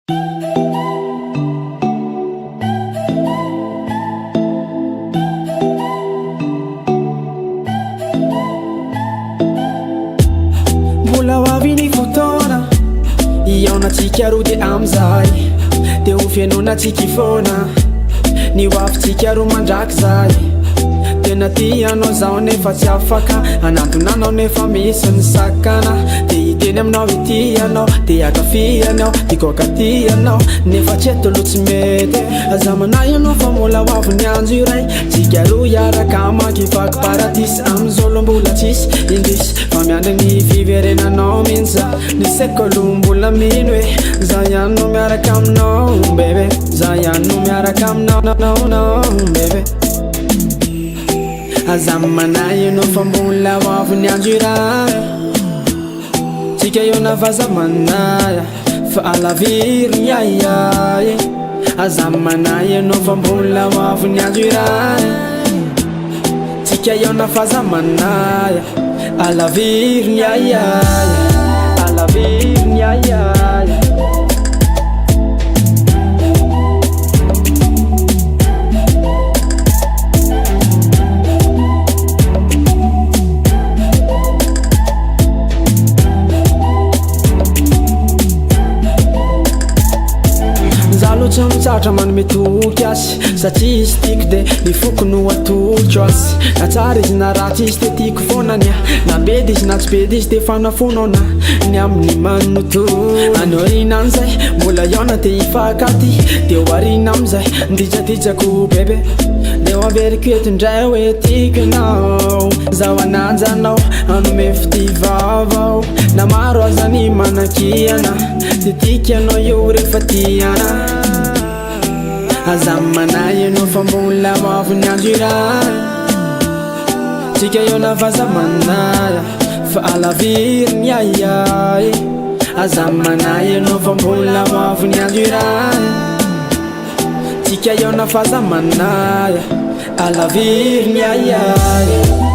Mbola avy fotoana iaonatsika ro de amizay de ho fiainonatsika ifona ny hoafintsika ro mandraky zay tena tianao zao nefa tsy afaka anantonanao nefa misy ny sakana de hiteny aminao itianao de akafianao tikokatianao nefa tsy etolo tsy mety azamanay anao fa mola hoavy ny andro iray tsika ro iaraka makivaky paradisy amizolo mbola tsisy indrisy fa miandry ny fiverenanao mihitsy ny sekolo mbola mino hoe za ihany no miaraka aminao bebe za ihany no miaraka aminao bebe azamanay anao fa mbola hoavy ny andro iray tsika eo navazamanaya fa alaviriny aiay azamanay anao fa mbola hoavy ny andro iray tsika eo navazamanaya alaviriny aiay alaviriny aiay Mitsatra manome toky asy satria izy tiako de nifoko no atolotro asy na tsara izy na ratsy izy de tiako fonanya na bedy izy na tsy bedy izy de fanafonao na ny amin'ny manoto anao rina an'izay mbola iaona de ifakaty de ho arina amizay ndijadijako bebe de ho averiko eto indray hoe tiako anao zaho ananjanao anome fitivavao na maro azany manakiana de tiako anao io rehefa tiana azamanay anao fa mbola hoavy ny andro iray tsika eo navazamanaya fa alaviriny aiay azamanay anao fa mbola hoavy ny andro iray tsika eo navazamanaya alaviriny aiay